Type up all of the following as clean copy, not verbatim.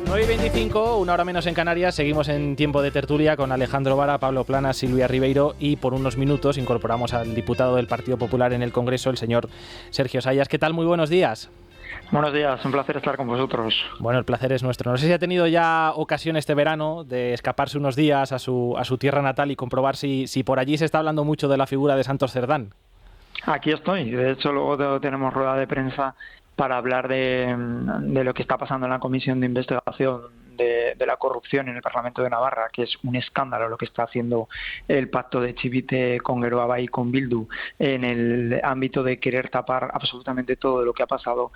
9:25, una hora menos en Canarias. Seguimos en tiempo de tertulia con Alejandro Vara, Pablo Planas, Silvia Ribeiro, y por unos minutos incorporamos al diputado del Partido Popular en el Congreso, el señor Sergio Sayas. ¿Qué tal? Muy buenos días. Buenos días, un placer estar con vosotros. Bueno, el placer es nuestro. No sé si ha tenido ya ocasión este verano de escaparse unos días a su tierra natal y comprobar si por allí se está hablando mucho de la figura de Santos Cerdán. Aquí estoy. De hecho, luego tenemos rueda de prensa para hablar de lo que está pasando en la Comisión de Investigación de la corrupción en el Parlamento de Navarra, que es un escándalo lo que está haciendo el pacto de Chivite con Geroa y con Bildu en el ámbito de querer tapar absolutamente todo lo que ha pasado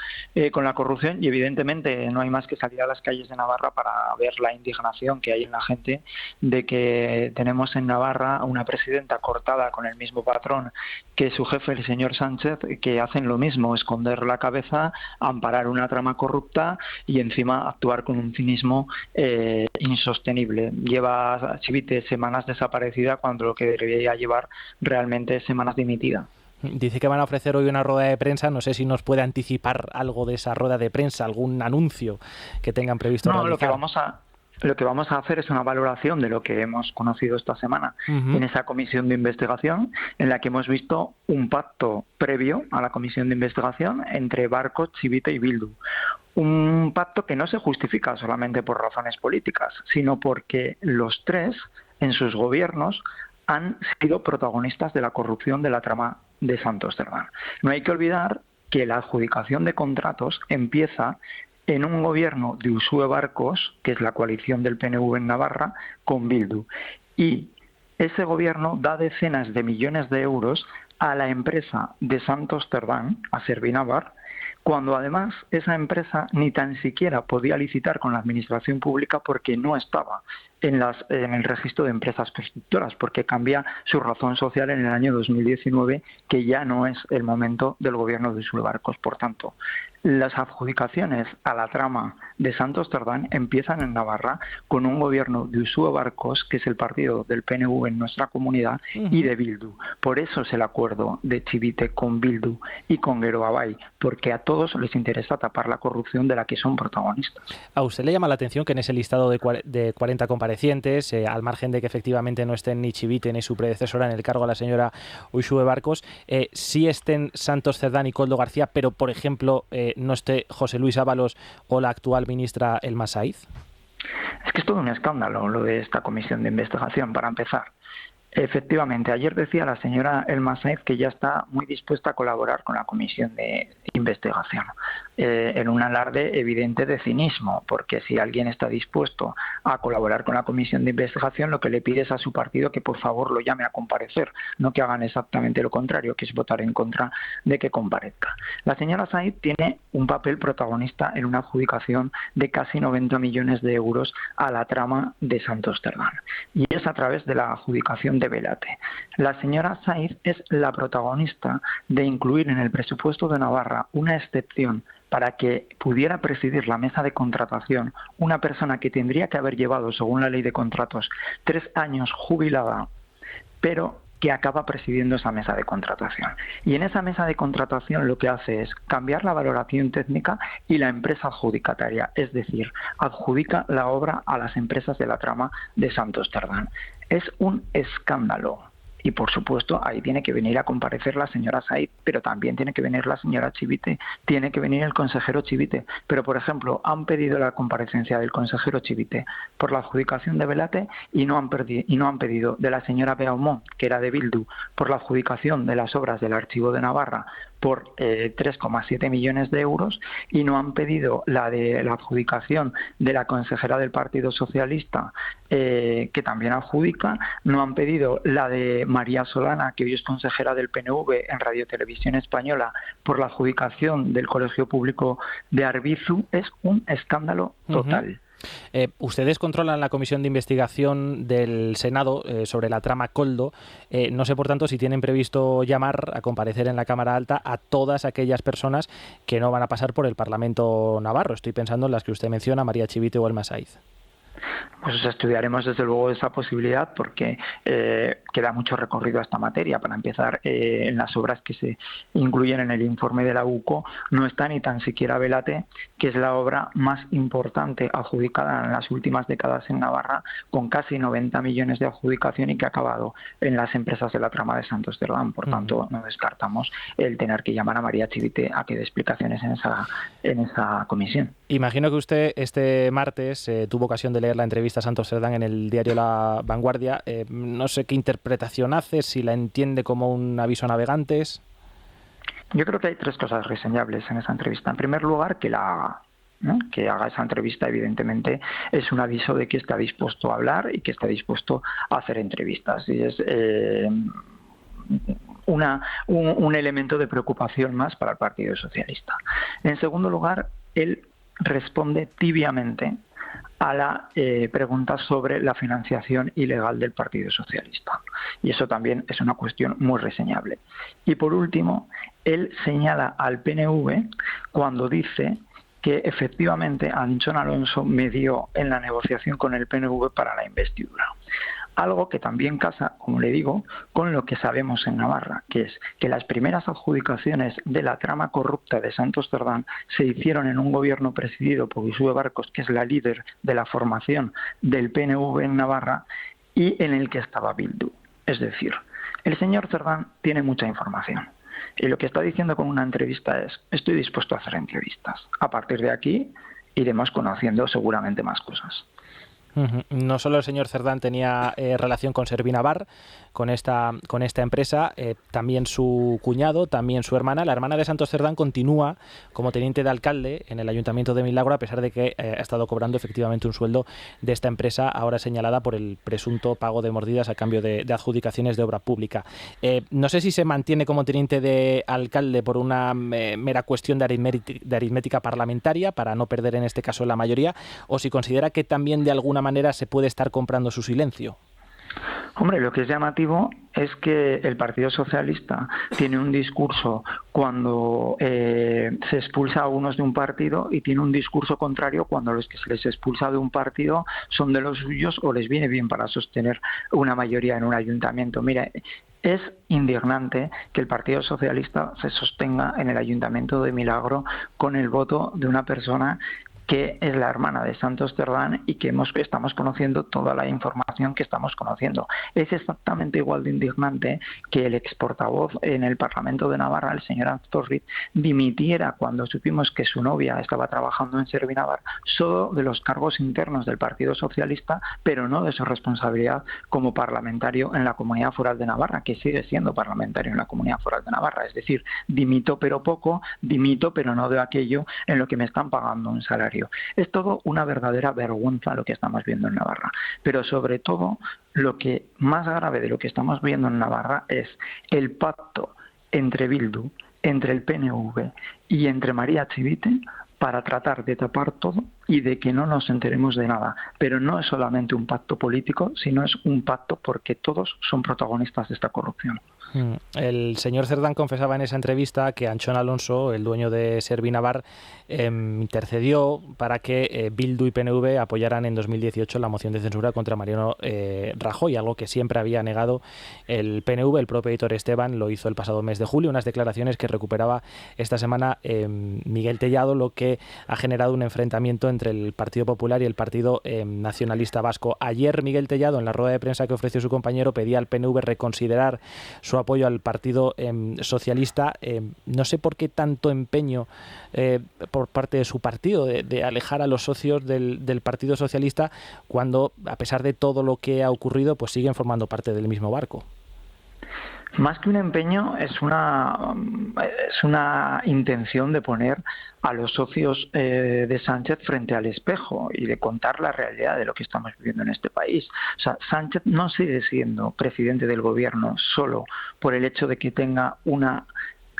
con la corrupción, y evidentemente no hay más que salir a las calles de Navarra para ver la indignación que hay en la gente de que tenemos en Navarra una presidenta cortada con el mismo patrón que su jefe, el señor Sánchez, que hacen lo mismo, esconder la cabeza, amparar una trama corrupta y encima actuar con un cinismo insostenible. Lleva Chivite semanas desaparecida cuando lo que debería llevar realmente es semanas dimitida. Dice que van a ofrecer hoy una rueda de prensa. No sé si nos puede anticipar algo de esa rueda de prensa, algún anuncio que tengan previsto realizar. Lo que vamos a hacer es una valoración de lo que hemos conocido esta semana en esa comisión de investigación, en la que hemos visto un pacto previo a la comisión de investigación entre Barcos, Chivite y Bildu. Un pacto que no se justifica solamente por razones políticas, sino porque los tres, en sus gobiernos, han sido protagonistas de la corrupción de la trama de Santos Cerdán. No hay que olvidar que la adjudicación de contratos empieza en un gobierno de Uxue Barkos, que es la coalición del PNV en Navarra, con Bildu. Y ese gobierno da decenas de millones de euros a la empresa de Santos Cerdán, a Servinavar, cuando además esa empresa ni tan siquiera podía licitar con la administración pública porque no estaba en el registro de empresas constructoras, porque cambia su razón social en el año 2019, que ya no es el momento del gobierno de Uxue Barkos. Por tanto, las adjudicaciones a la trama de Santos Cerdán empiezan en Navarra con un gobierno de Uxue Barkos, que es el partido del PNV en nuestra comunidad, y de Bildu. Por eso es el acuerdo de Chivite con Bildu y con Geroa, porque a todos les interesa tapar la corrupción de la que son protagonistas. ¿A usted le llama la atención que en ese listado de 40 comparecientes, al margen de que efectivamente no estén ni Chivite ni su predecesora en el cargo, la señora Uxue Barkos, sí estén Santos Cerdán y Koldo García, pero por ejemplo no esté José Luis Ábalos o la actual ministra Elma Saiz? Es que es todo un escándalo lo de esta comisión de investigación, para empezar. Efectivamente, ayer decía la señora Elma Saiz que ya está muy dispuesta a colaborar con la comisión de investigación, en un alarde evidente de cinismo, porque si alguien está dispuesto a colaborar con la comisión de investigación, lo que le pide es a su partido que por favor lo llame a comparecer, no que hagan exactamente lo contrario, que es votar en contra de que comparezca. La señora Saiz tiene un papel protagonista en una adjudicación de casi 90 millones de euros a la trama de Santos Cerdán, y es a través de la adjudicación de Belate. La señora Saiz es la protagonista de incluir en el presupuesto de Navarra una excepción para que pudiera presidir la mesa de contratación una persona que tendría que haber llevado, según la ley de contratos, 3 años jubilada, pero que acaba presidiendo esa mesa de contratación. Y en esa mesa de contratación lo que hace es cambiar la valoración técnica y la empresa adjudicataria, es decir, adjudica la obra a las empresas de la trama de Santos Cerdán. Es un escándalo. Y por supuesto ahí tiene que venir a comparecer la señora Saiz, pero también tiene que venir la señora Chivite, tiene que venir el consejero Chivite. Pero por ejemplo, han pedido la comparecencia del consejero Chivite por la adjudicación de Belate y no han pedido de la señora Beaumont, que era de Bildu, por la adjudicación de las obras del Archivo de Navarra por 3,7 millones de euros, y no han pedido la de la adjudicación de la consejera del Partido Socialista, que también adjudica, no han pedido la de María Solana, que hoy es consejera del PNV en Radio Televisión Española, por la adjudicación del Colegio Público de Arbizu. Es un escándalo total. Ustedes controlan la comisión de investigación del Senado sobre la trama Koldo. No sé, por tanto, si tienen previsto llamar a comparecer en la Cámara Alta a todas aquellas personas que no van a pasar por el Parlamento navarro. Estoy pensando en las que usted menciona, María Chivite o Elma Saiz. Pues estudiaremos desde luego esa posibilidad porque queda mucho recorrido a esta materia. Para empezar, en las obras que se incluyen en el informe de la UCO no está ni tan siquiera Velate, que es la obra más importante adjudicada en las últimas décadas en Navarra, con casi 90 millones de adjudicación y que ha acabado en las empresas de la trama de Santos Cerdán. Por tanto, no descartamos el tener que llamar a María Chivite a que dé explicaciones en esa comisión. Imagino que usted este martes tuvo ocasión de leer la entrevista a Santos Cerdán en el diario La Vanguardia. No sé qué interpretación hace, si la entiende como un aviso a navegantes. Yo creo que hay 3 cosas reseñables en esa entrevista. En primer lugar, que la haga, ¿no? Que haga esa entrevista, evidentemente, es un aviso de que está dispuesto a hablar y que está dispuesto a hacer entrevistas. Y es un elemento de preocupación más para el Partido Socialista. En segundo lugar, él responde tibiamente a la pregunta sobre la financiación ilegal del Partido Socialista. Y eso también es una cuestión muy reseñable. Y por último, él señala al PNV cuando dice que efectivamente Anchón Alonso medió en la negociación con el PNV para la investidura. Algo que también casa, como le digo, con lo que sabemos en Navarra, que es que las primeras adjudicaciones de la trama corrupta de Santos Cerdán se hicieron en un gobierno presidido por Uxue Barkos, que es la líder de la formación del PNV en Navarra, y en el que estaba Bildu. Es decir, el señor Cerdán tiene mucha información. Y lo que está diciendo con una entrevista es: estoy dispuesto a hacer entrevistas. A partir de aquí iremos conociendo seguramente más cosas. No solo el señor Cerdán tenía relación con Servinavar, con esta empresa, también su cuñado, también su hermana. La hermana de Santos Cerdán continúa como teniente de alcalde en el Ayuntamiento de Milagro, a pesar de que ha estado cobrando efectivamente un sueldo de esta empresa, ahora señalada por el presunto pago de mordidas a cambio de adjudicaciones de obra pública. No sé si se mantiene como teniente de alcalde por una mera cuestión de aritmética parlamentaria, para no perder en este caso la mayoría, o si considera que también de alguna manera se puede estar comprando su silencio. Hombre, lo que es llamativo es que el Partido Socialista tiene un discurso cuando se expulsa a unos de un partido y tiene un discurso contrario cuando los que se les expulsa de un partido son de los suyos o les viene bien para sostener una mayoría en un ayuntamiento. Mira, es indignante que el Partido Socialista se sostenga en el Ayuntamiento de Milagro con el voto de una persona que es la hermana de Santos Cerdán y que estamos conociendo toda la información que estamos conociendo. Es exactamente igual de indignante que el ex portavoz en el Parlamento de Navarra, el señor Astorrit, dimitiera cuando supimos que su novia estaba trabajando en Servinavar, solo de los cargos internos del Partido Socialista, pero no de su responsabilidad como parlamentario en la Comunidad Foral de Navarra, que sigue siendo parlamentario en la Comunidad Foral de Navarra. Es decir, dimito pero poco, dimito pero no de aquello en lo que me están pagando un salario. Es todo una verdadera vergüenza lo que estamos viendo en Navarra, pero sobre todo lo que más grave de lo que estamos viendo en Navarra es el pacto entre Bildu, entre el PNV y entre María Chivite para tratar de tapar todo y de que no nos enteremos de nada. Pero no es solamente un pacto político, sino es un pacto porque todos son protagonistas de esta corrupción. El señor Cerdán confesaba en esa entrevista que Anchón Alonso, el dueño de Servinavar, intercedió para que Bildu y PNV apoyaran en 2018 la moción de censura contra Mariano Rajoy, algo que siempre había negado el PNV. El propio Aitor Esteban lo hizo el pasado mes de julio, unas declaraciones que recuperaba esta semana Miguel Tellado, lo que ha generado un enfrentamiento entre el Partido Popular y el Partido Nacionalista Vasco. Ayer Miguel Tellado, en la rueda de prensa que ofreció su compañero, pedía al PNV reconsiderar su apoyo al Partido Socialista. No sé por qué tanto empeño por parte de su partido de alejar a los socios del Partido Socialista, cuando, a pesar de todo lo que ha ocurrido, pues siguen formando parte del mismo barco. Más que un empeño, es una intención de poner a los socios de Sánchez frente al espejo y de contar la realidad de lo que estamos viviendo en este país. O sea, Sánchez no sigue siendo presidente del gobierno solo por el hecho de que tenga una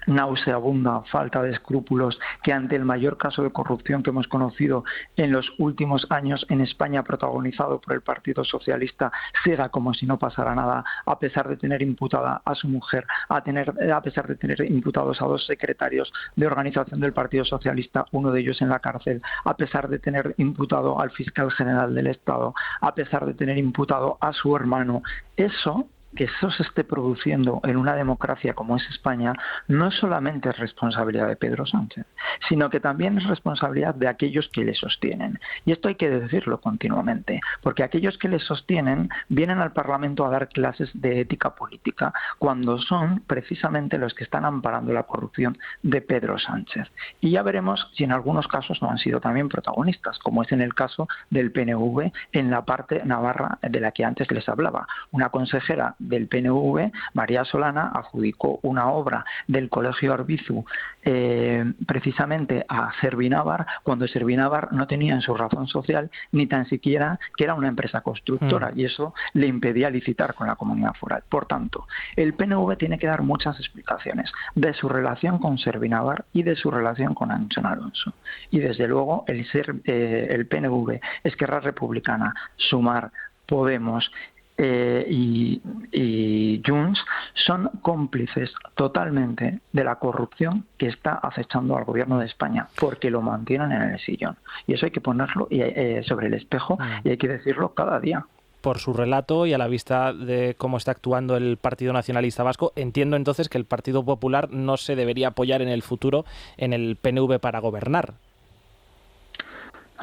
nauseabunda falta de escrúpulos que ante el mayor caso de corrupción que hemos conocido en los últimos años en España, protagonizado por el Partido Socialista, siga como si no pasara nada, a pesar de tener imputada a su mujer, a pesar de tener imputados a 2 secretarios de organización del Partido Socialista, uno de ellos en la cárcel, a pesar de tener imputado al fiscal general del Estado, a pesar de tener imputado a su hermano. Que eso se esté produciendo en una democracia como es España, no solamente es responsabilidad de Pedro Sánchez, sino que también es responsabilidad de aquellos que le sostienen. Y esto hay que decirlo continuamente, porque aquellos que le sostienen vienen al Parlamento a dar clases de ética política, cuando son precisamente los que están amparando la corrupción de Pedro Sánchez. Y ya veremos si en algunos casos no han sido también protagonistas, como es en el caso del PNV en la parte navarra de la que antes les hablaba. Una consejera del PNV, María Solana, adjudicó una obra del Colegio Arbizu precisamente a Servinávar, cuando Servinávar no tenía en su razón social ni tan siquiera que era una empresa constructora, y eso le impedía licitar con la comunidad foral. Por tanto, el PNV tiene que dar muchas explicaciones de su relación con Servinávar y de su relación con Anchón Alonso. Y desde luego el PNV, Esquerra Republicana, Sumar, Podemos y Junts son cómplices totalmente de la corrupción que está acechando al gobierno de España, porque lo mantienen en el sillón. Y eso hay que ponerlo sobre el espejo y hay que decirlo cada día. Por su relato y a la vista de cómo está actuando el Partido Nacionalista Vasco, entiendo entonces que el Partido Popular no se debería apoyar en el futuro en el PNV para gobernar.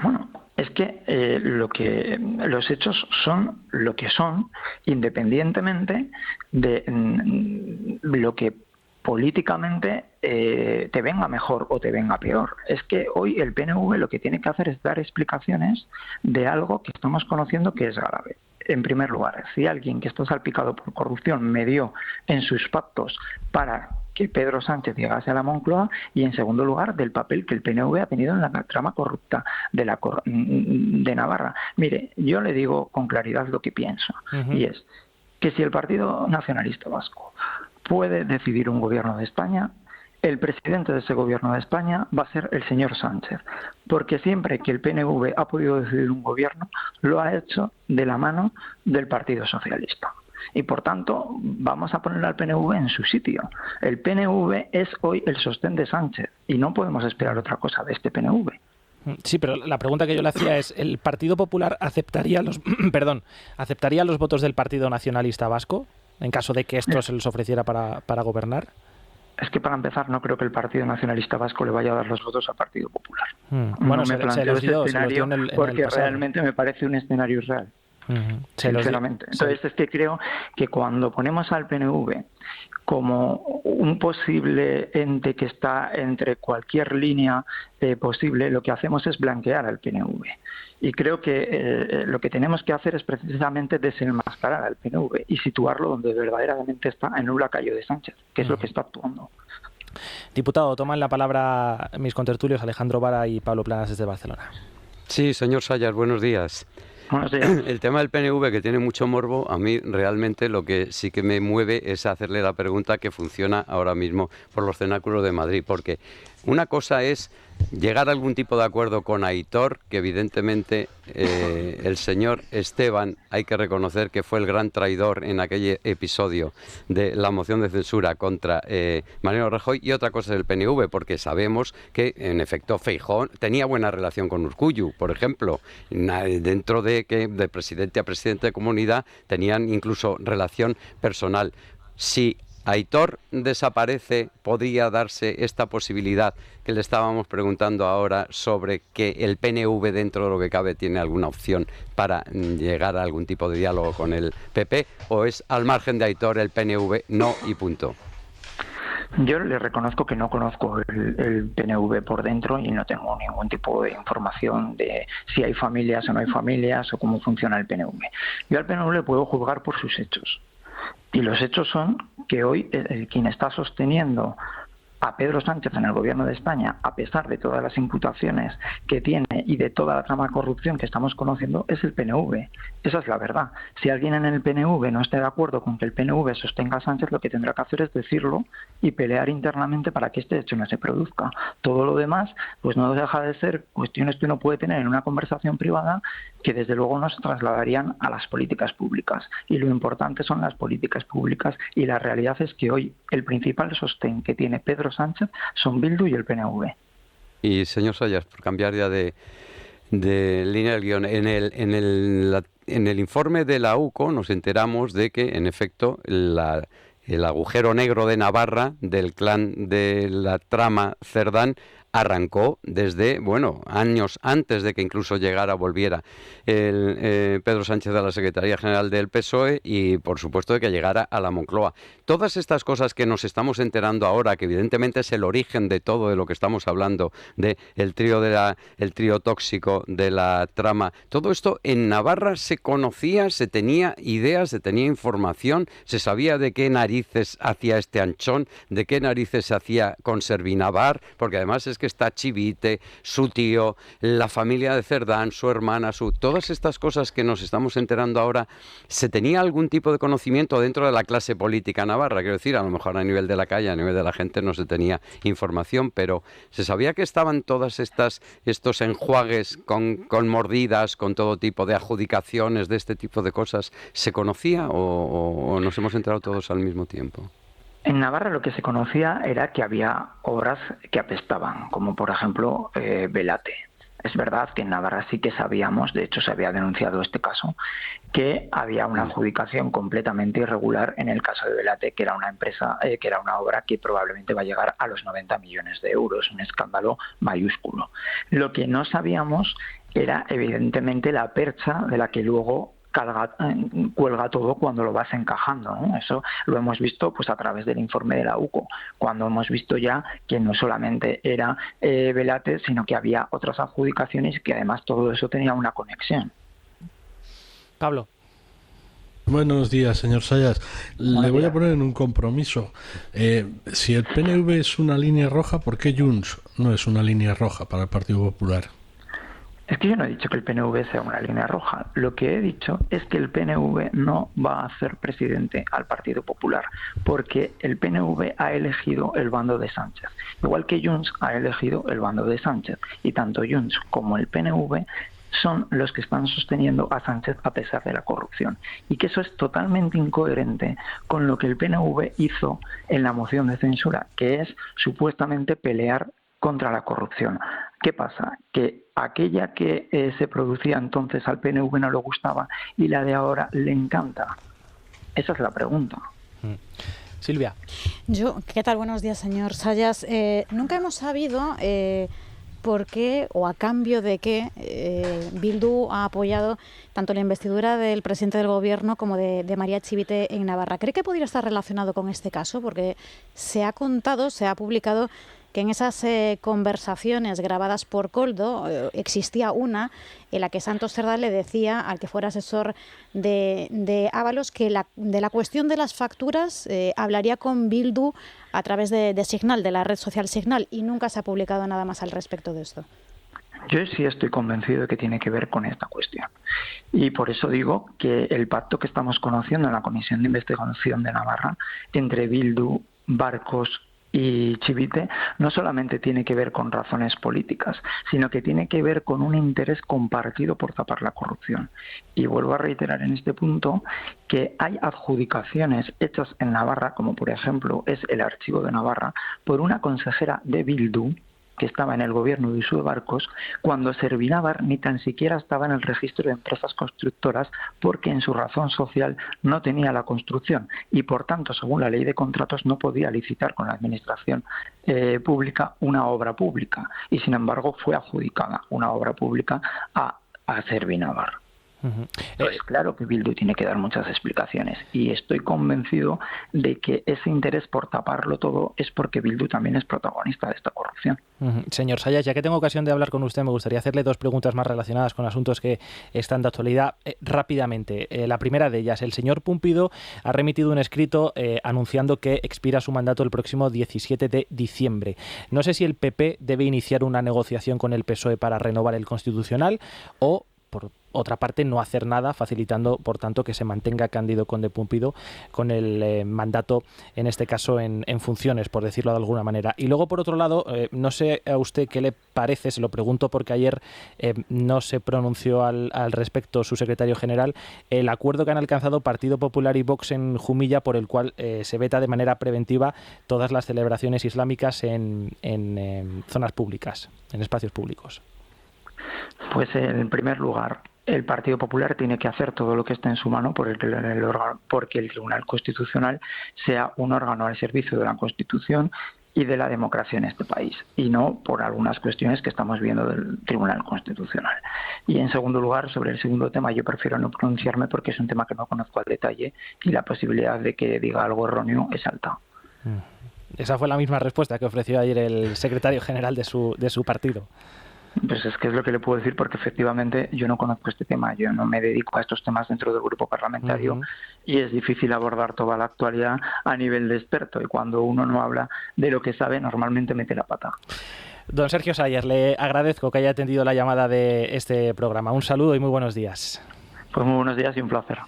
Bueno, es que los hechos son lo que son, independientemente de lo que políticamente te venga mejor o te venga peor. Es que hoy el PNV lo que tiene que hacer es dar explicaciones de algo que estamos conociendo que es grave. En primer lugar, si alguien que está salpicado por corrupción me dio en sus pactos para que Pedro Sánchez llegase a la Moncloa, y en segundo lugar del papel que el PNV ha tenido en la trama corrupta de Navarra. Mire, yo le digo con claridad lo que pienso, y es que si el Partido Nacionalista Vasco puede decidir un gobierno de España, el presidente de ese gobierno de España va a ser el señor Sánchez, porque siempre que el PNV ha podido decidir un gobierno, lo ha hecho de la mano del Partido Socialista. Y por tanto, vamos a poner al PNV en su sitio. El PNV es hoy el sostén de Sánchez y no podemos esperar otra cosa de este PNV. Sí, pero la pregunta que yo le hacía es, ¿el Partido Popular aceptaría los votos del Partido Nacionalista Vasco en caso de que esto se les ofreciera para gobernar? Es que para empezar no creo que el Partido Nacionalista Vasco le vaya a dar los votos al Partido Popular. Bueno, no me planteo ese escenario porque realmente me parece un escenario irreal. Sinceramente. Entonces es que creo que cuando ponemos al PNV como un posible ente que está entre cualquier línea posible, lo que hacemos es blanquear al PNV. Y creo que lo que tenemos que hacer es precisamente desenmascarar al PNV y situarlo donde verdaderamente está, en un lacayo de Sánchez, que es lo que está actuando. Diputado, toman la palabra mis contertulios Alejandro Vara y Pablo Planas desde Barcelona. Sí, señor Sayas, buenos días. El tema del PNV, que tiene mucho morbo, a mí realmente lo que sí que me mueve es hacerle la pregunta que funciona ahora mismo por los cenáculos de Madrid, porque una cosa es llegar a algún tipo de acuerdo con Aitor, que evidentemente el señor Esteban, hay que reconocer que fue el gran traidor en aquel episodio de la moción de censura contra Mariano Rajoy, y otra cosa es el PNV, porque sabemos que en efecto Feijóo tenía buena relación con Urkullu, por ejemplo, dentro de que de presidente a presidente de comunidad tenían incluso relación personal. Si Aitor desaparece, podría darse esta posibilidad que le estábamos preguntando ahora sobre que el PNV, dentro de lo que cabe, tiene alguna opción para llegar a algún tipo de diálogo con el PP, o es al margen de Aitor el PNV no y punto. Yo le reconozco que no conozco el PNV por dentro y no tengo ningún tipo de información de si hay familias o no hay familias o cómo funciona el PNV. Yo al PNV le puedo juzgar por sus hechos. Y los hechos son que hoy quien está sosteniendo a Pedro Sánchez en el gobierno de España, a pesar de todas las imputaciones que tiene y de toda la trama de corrupción que estamos conociendo, es el PNV. Esa es la verdad. Si alguien en el PNV no está de acuerdo con que el PNV sostenga a Sánchez, lo que tendrá que hacer es decirlo y pelear internamente para que este hecho no se produzca. Todo lo demás, pues no deja de ser cuestiones que uno puede tener en una conversación privada que desde luego no se trasladarían a las políticas públicas. Y lo importante son las políticas públicas, y la realidad es que hoy el principal sostén que tiene Pedro Sánchez son Bildu y el PNV. Y señor Sayas, por cambiar ya de línea del guión, en el informe de la UCO nos enteramos de que, en efecto, el agujero negro de Navarra del clan de la trama Cerdán arrancó desde, años antes de que incluso volviera Pedro Sánchez a la Secretaría General del PSOE y, por supuesto, de que llegara a la Moncloa. Todas estas cosas que nos estamos enterando ahora, que evidentemente es el origen de todo de lo que estamos hablando, de el trío tóxico de la trama, todo esto en Navarra se conocía, se tenía ideas, se tenía información, se sabía de qué narices hacía este Anchón, de qué narices se hacía con Servinavar, porque además es que está Chivite, su tío, la familia de Cerdán, su hermana, todas estas cosas que nos estamos enterando ahora, ¿se tenía algún tipo de conocimiento dentro de la clase política navarra? Quiero decir, a lo mejor a nivel de la calle, a nivel de la gente no se tenía información, pero ¿se sabía que estaban todas estos enjuagues con mordidas, con todo tipo de adjudicaciones, de este tipo de cosas? ¿Se conocía o nos hemos enterado todos al mismo tiempo? En Navarra lo que se conocía era que había obras que apestaban, como por ejemplo Velate. Es verdad que en Navarra sí que sabíamos, de hecho se había denunciado este caso, que había una adjudicación completamente irregular en el caso de Velate, que era una empresa, que era una obra que probablemente va a llegar a los 90 millones de euros, un escándalo mayúsculo. Lo que no sabíamos era evidentemente la percha de la que luego cuelga todo cuando lo vas encajando, ¿no? Eso lo hemos visto pues a través del informe de la UCO, cuando hemos visto ya que no solamente era Velate, sino que había otras adjudicaciones y que además todo eso tenía una conexión. Pablo. Buenos días, señor Sayas. Le voy a poner en un compromiso. Si el PNV es una línea roja, ¿por qué Junts no es una línea roja para el Partido Popular? Es que yo no he dicho que el PNV sea una línea roja. Lo que he dicho es que el PNV no va a hacer presidente al Partido Popular, porque el PNV ha elegido el bando de Sánchez, igual que Junts ha elegido el bando de Sánchez. Y tanto Junts como el PNV son los que están sosteniendo a Sánchez a pesar de la corrupción. Y que eso es totalmente incoherente con lo que el PNV hizo en la moción de censura, que es supuestamente pelear contra la corrupción. ¿Qué pasa? Que aquella que se producía entonces al PNV no le gustaba y la de ahora le encanta. Esa es la pregunta. Silvia. ¿Qué tal? Buenos días, señor Sayas. Nunca hemos sabido por qué o a cambio de qué Bildu ha apoyado tanto la investidura del presidente del gobierno como de María Chivite en Navarra. ¿Cree que podría estar relacionado con este caso? Porque se ha publicado que en esas conversaciones grabadas por Koldo existía una en la que Santos Cerdán le decía al que fuera asesor de Ábalos que de la cuestión de las facturas hablaría con Bildu a través de Signal, de la red social Signal, y nunca se ha publicado nada más al respecto de esto. Yo sí estoy convencido de que tiene que ver con esta cuestión. Y por eso digo que el pacto que estamos conociendo en la Comisión de Investigación de Navarra entre Bildu, Barcos y Chivite no solamente tiene que ver con razones políticas, sino que tiene que ver con un interés compartido por tapar la corrupción. Y vuelvo a reiterar en este punto que hay adjudicaciones hechas en Navarra, como por ejemplo es el Archivo de Navarra, por una consejera de Bildu que estaba en el gobierno de Uxue Barkos, cuando Servinavar ni tan siquiera estaba en el registro de empresas constructoras porque en su razón social no tenía la construcción y por tanto, según la ley de contratos, no podía licitar con la administración pública una obra pública y sin embargo fue adjudicada una obra pública a Servinavar. Entonces, claro que Bildu tiene que dar muchas explicaciones y estoy convencido de que ese interés por taparlo todo es porque Bildu también es protagonista de esta corrupción. Señor Sayas, ya que tengo ocasión de hablar con usted, me gustaría hacerle dos preguntas más relacionadas con asuntos que están de actualidad. Rápidamente, la primera de ellas, el señor Pumpido ha remitido un escrito anunciando que expira su mandato el próximo 17 de diciembre. No sé si el PP debe iniciar una negociación con el PSOE para renovar el Constitucional o, por otra parte, no hacer nada, facilitando, por tanto, que se mantenga Cándido Conde Pumpido con el mandato, en este caso, en funciones, por decirlo de alguna manera. Y luego, por otro lado, no sé a usted qué le parece, se lo pregunto porque ayer no se pronunció al respecto su secretario general, el acuerdo que han alcanzado Partido Popular y Vox en Jumilla, por el cual se veta de manera preventiva todas las celebraciones islámicas en zonas públicas, en espacios públicos. Pues en primer lugar, el Partido Popular tiene que hacer todo lo que esté en su mano porque el Tribunal Constitucional sea un órgano al servicio de la Constitución y de la democracia en este país, y no por algunas cuestiones que estamos viendo del Tribunal Constitucional. Y en segundo lugar, sobre el segundo tema, yo prefiero no pronunciarme porque es un tema que no conozco al detalle y la posibilidad de que diga algo erróneo es alta. Esa fue la misma respuesta que ofreció ayer el secretario general de su partido. Pues es que es lo que le puedo decir porque efectivamente yo no conozco este tema, yo no me dedico a estos temas dentro del grupo parlamentario y es difícil abordar toda la actualidad a nivel de experto y cuando uno no habla de lo que sabe normalmente mete la pata. Don Sergio Sayas, le agradezco que haya atendido la llamada de este programa. Un saludo y muy buenos días. Pues muy buenos días y un placer.